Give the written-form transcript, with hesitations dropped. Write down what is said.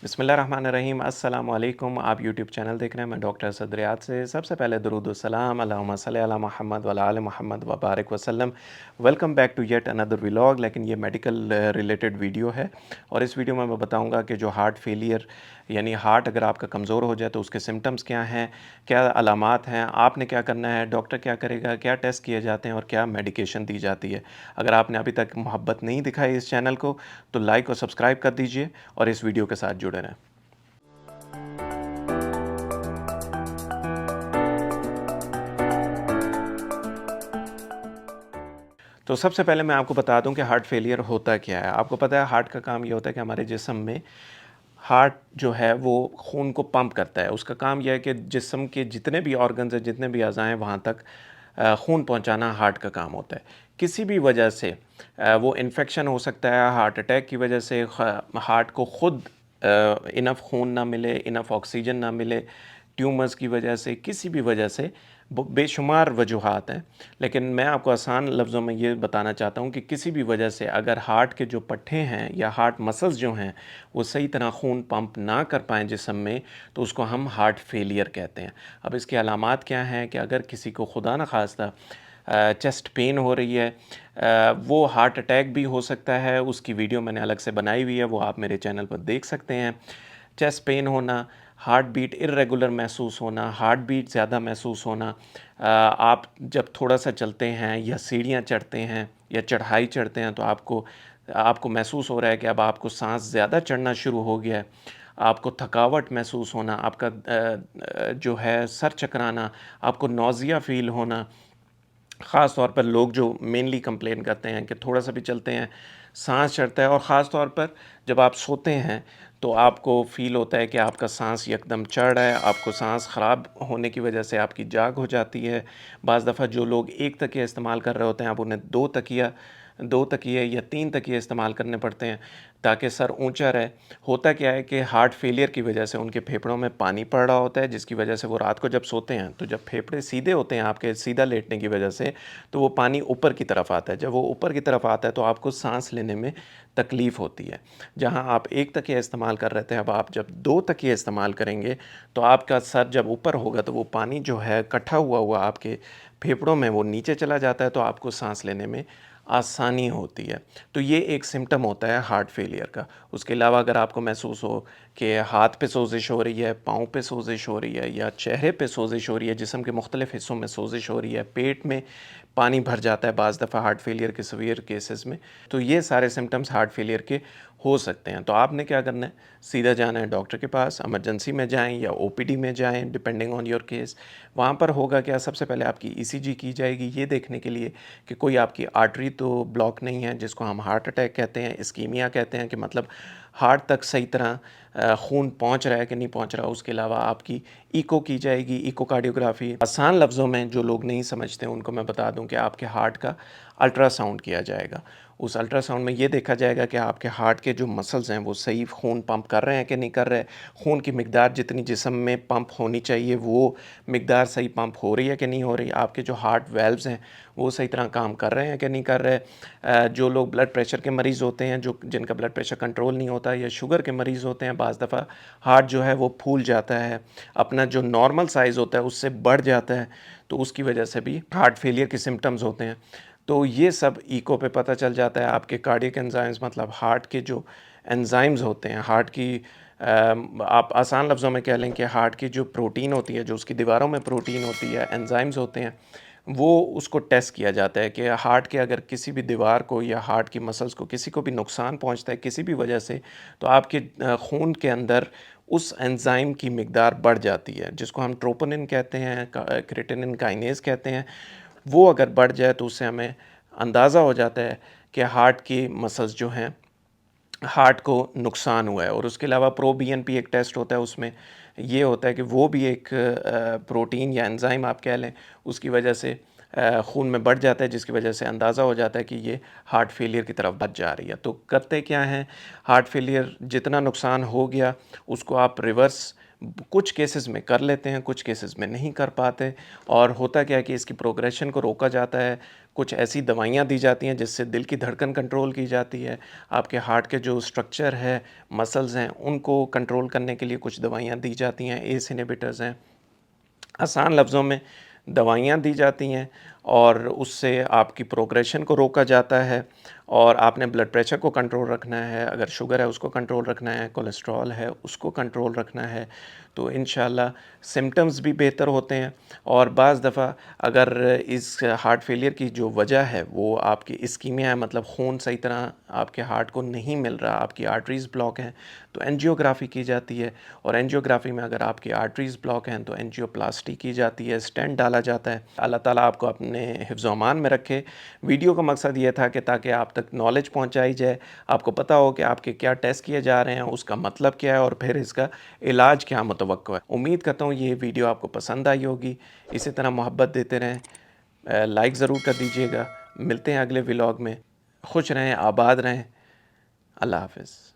बिस्मिल्लाहिर्रहमानिर्रहीम अस्सलाम वालेकुम। आप यूट्यूब चैनल देख रहे हैं, मैं डॉक्टर असद रियाद से। सबसे पहले दुरूद व सलाम अल्लाहुम्मा सल्ली अला मोहम्मद व अला आलि मोहम्मद व बारिक वसल्लम। Welcome back to yet another vlog. लेकिन ये मेडिकल रिलेटेड वीडियो है और इस वीडियो में मैं बताऊंगा कि जो हार्ट फेलियर यानी हार्ट अगर आपका कमज़ोर हो जाए तो उसके सिम्टम्स क्या हैं, क्या अलामात हैं, आपने क्या करना है, डॉक्टर क्या करेगा, क्या टेस्ट किए जाते हैं और क्या मेडिकेशन दी जाती है। अगर आपने अभी तक मोहब्बत नहीं दिखाई इस चैनल को तो लाइक और सब्सक्राइब कर दीजिए और इस वीडियो के साथ जुड़े रहें। तो सबसे पहले मैं आपको बता दूं कि हार्ट फेलियर होता क्या है। आपको पता है हार्ट का काम ये होता है कि हमारे जिस्म में हार्ट जो है वो खून को पंप करता है। उसका काम यह है कि जिस्म के जितने भी ऑर्गन्स हैं, जितने भी अज़ा हैं, वहाँ तक खून पहुँचाना हार्ट का काम होता है। किसी भी वजह से वो इन्फेक्शन हो सकता है, हार्ट अटैक की वजह से हार्ट को ख़ुद इनफ खून ना मिले, इनफ ऑक्सीजन ना मिले, ट्यूमर्स की वजह से, किसी भी वजह से बेशुमार वजूहात हैं। लेकिन मैं आपको आसान लफ्ज़ों में ये बताना चाहता हूँ कि किसी भी वजह से अगर हार्ट के जो पट्टे हैं या हार्ट मसल्स जो हैं वो सही तरह खून पंप ना कर पाएँ जिस्म में, तो उसको हम हार्ट फेलियर कहते हैं। अब इसके अलामात क्या हैं कि अगर किसी को खुदा न खास्ता चेस्ट पेन हो रही है, वो हार्ट अटैक भी हो सकता है, उसकी वीडियो मैंने अलग से बनाई हुई है, वो आप मेरे चैनल पर देख सकते हैं। चेस्ट पेन होना, हार्ट बीट इर्रेगुलर महसूस होना, हार्ट बीट ज़्यादा महसूस होना, आप जब थोड़ा सा चलते हैं या सीढ़ियाँ चढ़ते हैं या चढ़ाई चढ़ते हैं तो आपको आपको महसूस हो रहा है कि अब आपको सांस ज़्यादा चढ़ना शुरू हो गया है, आपको थकावट महसूस होना, आपका जो है सर चकराना, आपको नौज़िया फ़ील होना। ख़ास तौर पर लोग जो मेनली कंप्लेन करते हैं कि थोड़ा सा भी चलते हैं सांस चढ़ता है, और ख़ास तौर पर जब आप सोते हैं तो आपको फ़ील होता है कि आपका सांस यकदम चढ़ रहा है, आपको सांस ख़राब होने की वजह से आपकी जाग हो जाती है। बाज़ दफ़ा जो लोग एक तकिया इस्तेमाल कर रहे होते हैं, आप उन्हें दो तकिए या तीन तकिए इस्तेमाल करने पड़ते हैं ताकि सर ऊंचा रहे। होता क्या है कि हार्ट फेलियर की वजह से उनके फेफड़ों में पानी पड़ रहा होता है, जिसकी वजह से वो रात को जब सोते हैं तो जब फेफड़े सीधे होते हैं आपके सीधा लेटने की वजह से, तो वो पानी ऊपर की तरफ आता है। जब वो ऊपर की तरफ आता है तो आपको सांस लेने में तकलीफ़ होती है। जहाँ आप एक तकिया इस्तेमाल कर रहे थे, अब आप जब दो तकिए इस्तेमाल करेंगे तो आपका सर जब ऊपर होगा तो वो पानी जो है इकट्ठा हुआ हुआ आपके फेफड़ों में वो नीचे चला जाता है, तो आपको सांस लेने में आसानी होती है। तो ये एक सिम्टम होता है हार्ट फेलियर का। उसके अलावा अगर आपको महसूस हो कि हाथ पे सोजिश हो रही है, पाँव पे सोजिश हो रही है या चेहरे पे सोजिश हो रही है, जिस्म के मुख्तलिफ़ हिस्सों में सोजिश हो रही है, पेट में पानी भर जाता है बाज़ दफ़ा हार्ट फेलियर के सीवियर केसेस में, तो ये सारे सिम्टम्स हार्ट फेलियर के हो सकते हैं। तो आपने क्या करना है, सीधा जाना है डॉक्टर के पास, इमरजेंसी में जाएँ या ओपीडी में जाएँ डिपेंडिंग ऑन योर केस। वहाँ पर होगा क्या, सबसे पहले आपकी ईसीजी की जाएगी ये देखने के लिए कि कोई आपकी आर्टरी तो ब्लॉक नहीं है, जिसको हम हार्ट अटैक कहते हैं, इस्कीमिया कहते हैं, कि मतलब हार्ट तक सही तरह खून पहुंच रहा है कि नहीं पहुंच रहा। उसके अलावा आपकी इको की जाएगी, इकोकार्डियोग्राफी। आसान लफ्ज़ों में जो लोग नहीं समझते उनको मैं बता दूं कि आपके हार्ट का अल्ट्रासाउंड किया जाएगा। उस अल्ट्रासाउंड में ये देखा जाएगा कि आपके हार्ट के जो मसल्स हैं वो सही खून पंप कर रहे हैं कि नहीं कर रहे, खून की मिकदार जितनी जिस्म में पंप होनी चाहिए वो मिकदार सही पंप हो रही है कि नहीं हो रही, आपके जो हार्ट वेल्व्स हैं वो सही तरह काम कर रहे हैं कि नहीं कर रहे। जो लोग ब्लड प्रेशर के मरीज़ होते हैं, जो जिनका ब्लड प्रेशर कंट्रोल नहीं होता, या शुगर के मरीज़ होते हैं, बाज़ दफ़ा हार्ट जो है वो फूल जाता है, अपना जो नॉर्मल साइज़ होता है उससे बढ़ जाता है, तो उसकी वजह से भी हार्ट फेलियर के सिम्टम्स होते हैं। तो ये सब ईको पे पता चल जाता है। आपके कार्डियक एंजाइम्स मतलब हार्ट के जो एंजाइम्स होते हैं, हार्ट की आप आसान लफ्ज़ों में कह लें कि हार्ट की जो प्रोटीन होती है, जो उसकी दीवारों में प्रोटीन होती है, एंजाइम्स होते हैं, वो उसको टेस्ट किया जाता है कि हार्ट के अगर किसी भी दीवार को या हार्ट की मसल्स को किसी को भी नुकसान पहुंचता है किसी भी वजह से, तो आपके खून के अंदर उस एंजाइम की मिकदार बढ़ जाती है, जिसको हम ट्रोपोनिन कहते हैं, क्रिएटिनिन काइनेज कहते हैं। वो अगर बढ़ जाए तो उससे हमें अंदाज़ा हो जाता है कि हार्ट की मसल्स जो हैं, हार्ट को नुकसान हुआ है। और उसके अलावा प्रो बीएनपी एक टेस्ट होता है, उसमें ये होता है कि वो भी एक प्रोटीन या एंजाइम आप कह लें, उसकी वजह से खून में बढ़ जाता है, जिसकी वजह से अंदाज़ा हो जाता है कि ये हार्ट फेलियर की तरफ बढ़ जा रही है। तो करते क्या हैं, हार्ट फेलियर जितना नुकसान हो गया उसको आप रिवर्स कुछ केसेस में कर लेते हैं, कुछ केसेस में नहीं कर पाते। और होता क्या है कि इसकी प्रोग्रेशन को रोका जाता है। कुछ ऐसी दवाइयाँ दी जाती हैं जिससे दिल की धड़कन कंट्रोल की जाती है। आपके हार्ट के जो स्ट्रक्चर है, मसल्स हैं, उनको कंट्रोल करने के लिए कुछ दवाइयाँ दी जाती हैं, एस इनहिबिटर्स हैं। आसान लफ्ज़ों में दवाइयाँ दी जाती हैं और उससे आपकी प्रोग्रेशन को रोका जाता है। और आपने ब्लड प्रेशर को कंट्रोल रखना है, अगर शुगर है उसको कंट्रोल रखना है, कोलेस्ट्रॉल है उसको कंट्रोल रखना है, तो इंशाल्लाह सिम्पटम्स भी बेहतर होते हैं। और बाज़ दफ़ा अगर इस हार्ट फेलियर की जो वजह है वो आपकी इस्कीमिया है, मतलब खून सही तरह आपके हार्ट को नहीं मिल रहा, आपकी आर्टरीज़ ब्लॉक हैं, तो एंजियोग्राफी की जाती है। और एंजियोग्राफी में अगर आपकी आर्टरीज़ ब्लॉक हैं तो एंजियोप्लास्टी की जाती है, स्टेंट डाला जाता है। अल्लाह ताला आपको अपने हिफ्ज़ अमान में रखे। वीडियो का मकसद ये था कि ताकि आप तक नॉलेज पहुंचाई जाए, आपको पता हो कि आपके क्या टेस्ट किए जा रहे हैं, उसका मतलब क्या है और फिर इसका इलाज क्या मुतवक्को है। उम्मीद करता हूँ ये वीडियो आपको पसंद आई होगी। इसी तरह मोहब्बत देते रहें, लाइक ज़रूर कर दीजिएगा। मिलते हैं अगले व्लॉग में। खुश रहें, आबाद रहें। अल्लाह हाफ़िज़।